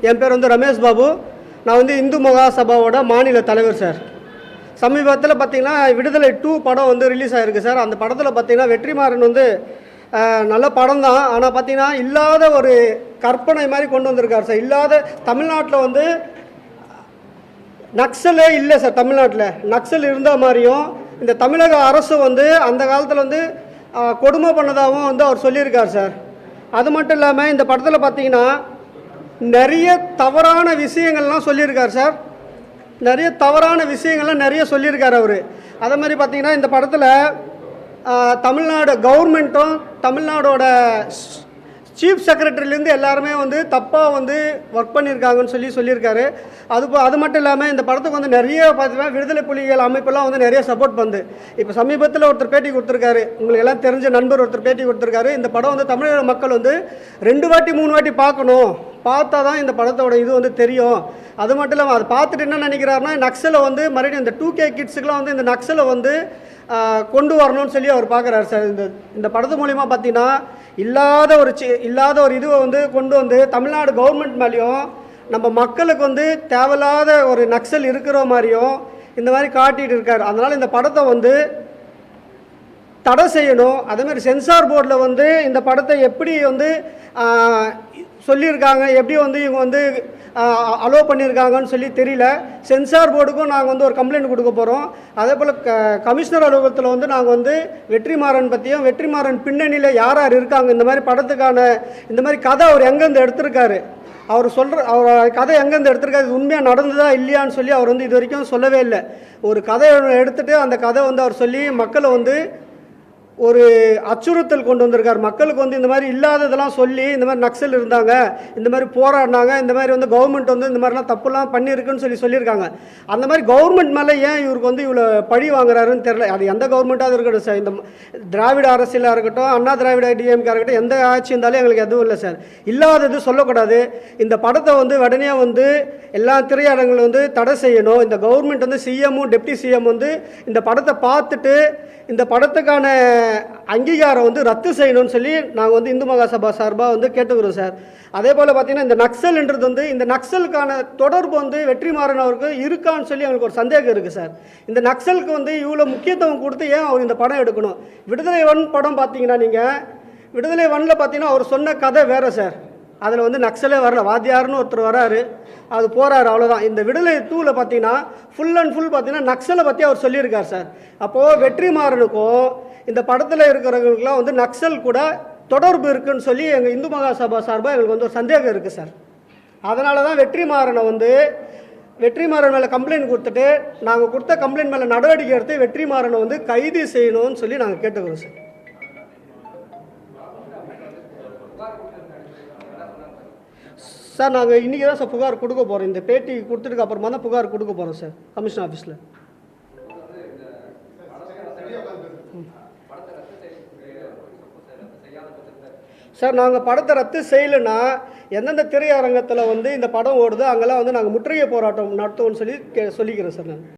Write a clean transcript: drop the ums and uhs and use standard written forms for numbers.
என் பேர் வந்து ரமேஷ் பாபு. நான் வந்து இந்து மகாசபாவோட மாநில தலைவர் சார். சமீபத்தில் பார்த்தீங்கன்னா விடுதலை 2 படம் வந்து ரிலீஸ் ஆகிருக்கு சார். அந்த படத்தில் பார்த்தீங்கன்னா வெற்றிமாறன் வந்து நல்ல படம் தான். ஆனால் பார்த்தீங்கன்னா இல்லாத ஒரு கற்பனை மாதிரி கொண்டு வந்திருக்கார் சார். இல்லாத தமிழ்நாட்டில் வந்து நக்சலே இல்லை சார். தமிழ்நாட்டில் நக்சல் இருந்த மாதிரியும் இந்த தமிழக அரசு வந்து அந்த காலத்தில் வந்து கொடுமை பண்ணதாகவும் வந்து அவர் சொல்லியிருக்கார் சார். அது மட்டும் இல்லாமல் இந்த படத்தில் பார்த்தீங்கன்னா நிறைய தவறான விஷயங்கள்லாம் சொல்லியிருக்கார் சார். நிறைய தவறான விஷயங்கள்லாம் நிறைய சொல்லியிருக்கார் அவர். அதே மாதிரி பார்த்தீங்கன்னா இந்த படத்தில் தமிழ்நாடு கவர்மெண்ட்டும் தமிழ்நாடோட சீஃப் செக்ரட்டரிலேருந்து எல்லாருமே வந்து தப்பாக வந்து ஒர்க் பண்ணியிருக்காங்கன்னு சொல்லியிருக்காரு. அது மட்டும் இல்லாமல் இந்த படத்துக்கு வந்து நிறைய பார்த்தீங்கன்னா விடுதலை புலிகள் அமைப்பெல்லாம் வந்து நிறைய சப்போர்ட் பண்ணுது. இப்போ சமீபத்தில் ஒருத்தர் பேட்டி கொடுத்துருக்காரு, உங்களுக்கு எல்லாம் தெரிஞ்ச நண்பர் ஒருத்தர் பேட்டி கொடுத்துருக்காரு. இந்த படம் வந்து தமிழக மக்கள் வந்து 2 வாட்டி 3 வாட்டி பார்க்கணும், பார்த்தா தான் இந்த படத்தோட இது வந்து தெரியும். அது மட்டும் இல்லாமல் அதை பார்த்துட்டு என்ன நினைக்கிறாருன்னா நக்சலை வந்து மறுபடியும் இந்த 2K கிட்ஸுக்கெலாம் வந்து இந்த நக்சலை வந்து கொண்டு வரணும்னு சொல்லி அவர் பார்க்குறாரு சார். இந்த படத்து மூலிமா பார்த்தீங்கன்னா இல்லாத ஒரு இதுவை வந்து கொண்டு வந்து தமிழ்நாடு கவர்மெண்ட் மேலேயும் நம்ம மக்களுக்கு வந்து தேவையில்லாத ஒரு நக்சல் இருக்கிற மாதிரியும் இந்த மாதிரி காட்டிகிட்டு இருக்கார். அதனால் இந்த படத்தை வந்து தடை செய்யணும். அதேமாதிரி சென்சார் போர்டில் வந்து இந்த படத்தை எப்படி வந்து சொல்லியிருக்காங்க, எப்படி வந்து இவங்க வந்து அலோவ் பண்ணியிருக்காங்கன்னு சொல்லி தெரியல. சென்சார் போர்டுக்கும் நாங்கள் வந்து ஒரு கம்ப்ளைண்ட் கொடுக்க போகிறோம். அதே போல் கமிஷனர் அலுவலகத்தில் வந்து நாங்கள் வந்து வெற்றிமாறன் பற்றியும் வெற்றிமாறன் பின்னணியில் யார் யார் இருக்காங்க, இந்த மாதிரி படத்துக்கான இந்த மாதிரி கதை அவர் எங்கேருந்து எடுத்திருக்காரு, அவர் கதை எங்கேருந்து எடுத்திருக்காரு, இது உண்மையாக நடந்ததா இல்லையான்னு சொல்லி அவர் வந்து இது வரைக்கும் சொல்லவே இல்லை. ஒரு கதையை எடுத்துகிட்டு அந்த கதை வந்து அவர் சொல்லி மக்களை வந்து ஒரு அச்சுறுத்தல் கொண்டு வந்திருக்கார். மக்களுக்கு வந்து இந்த மாதிரி இல்லாததெல்லாம் சொல்லி இந்த மாதிரி நக்சல் இருந்தாங்க, இந்த மாதிரி போராடினாங்க, இந்த மாதிரி வந்து கவர்மெண்ட் வந்து இந்த மாதிரிலாம் தப்புலாம் பண்ணியிருக்குன்னு சொல்லியிருக்காங்க. அந்த மாதிரி கவர்மெண்ட் மேலே ஏன் இவருக்கு வந்து இவ்வளோ பழி வாங்குறாருன்னு தெரியல. அது எந்த கவர்மெண்ட்டாக இருக்கட்டும் சார், இந்த திராவிட அரசியலாக இருக்கட்டும், அண்ணா திராவிட டிஎம்கே இருக்கட்டும், எந்த ஆட்சி இருந்தாலும் எங்களுக்கு எதுவும் இல்லை சார். இல்லாதது சொல்லக்கூடாது. இந்த படத்தை வந்து உடனே வந்து எல்லா திரையரங்களும் வந்து தடை செய்யணும். இந்த கவர்மெண்ட் வந்து சிஎம்மும் டெப்டி சிஎம் வந்து இந்த படத்தை பார்த்துட்டு இந்த படத்துக்கான அங்கீகாரம் வந்து ரத்து செய்யணும்னு சொல்லி நாங்கள் வந்து இந்து மகாசபா சார்பாக வந்து கேட்டுக்கிறோம் சார். அதே போல் பார்த்தீங்கன்னா இந்த நக்சல்ன்றது வந்து இந்த நக்சலுக்கான தொடர்பு வந்து வெற்றிமாறன் அவருக்கு இருக்கான்னு சொல்லி அவங்களுக்கு ஒரு சந்தேகம் இருக்குது சார். இந்த நக்சலுக்கு வந்து இவ்வளோ முக்கியத்துவம் கொடுத்து ஏன் அவர் இந்த படம் எடுக்கணும்? விடுதலை 1 படம் பார்த்தீங்கன்னா நீங்கள் விடுதலை 1ல் பார்த்தீங்கன்னா அவர் சொன்ன கதை வேறு சார். அதில் வந்து நக்சலே வரல, வாத்தியார்னு ஒருத்தர் வராரு, அது போகிறாரு, அவ்வளோதான். இந்த விடுதலை 2ல் பார்த்தீங்கன்னா ஃபுல் அண்ட் ஃபுல் பார்த்தீங்கன்னா நக்சலை பற்றி அவர் சொல்லியிருக்கார் சார். அப்போது வெற்றிமாறனுக்கும் இந்த படத்தில் இருக்கிறவங்களுக்குலாம் வந்து நக்சல் கூட தொடர்பு இருக்குன்னு சொல்லி எங்கள் இந்து மகாசபா சார்பாக எங்களுக்கு வந்து ஒரு சந்தேகம் இருக்குது சார். அதனால தான் வெற்றிமாறன் மேலே கம்ப்ளைண்ட் கொடுத்துட்டு நாங்கள் கொடுத்த கம்ப்ளைண்ட் மேலே நடவடிக்கை எடுத்து வெற்றிமாறனை வந்து கைது செய்யணும்னு சொல்லி நாங்கள் கேட்டுக்கிறோம் சார். சார் நாங்கள் இன்றைக்கி தான் சார் புகார் கொடுக்க போகிறோம். இந்த பேட்டி கொடுத்துட்டு அப்புறமா தான் புகார் கொடுக்க போகிறோம் சார் கமிஷன் ஆஃபீஸில். சார் நாங்கள் படத்தை ரத்து செய்யலைன்னா எந்தெந்த திரையரங்கத்தில் வந்து இந்த படம் ஓடுதோ அங்கெல்லாம் வந்து நாங்கள் முற்றுகை போராட்டம் நடத்துவோம்னு சொல்லிக்கிறோம் சார். நான்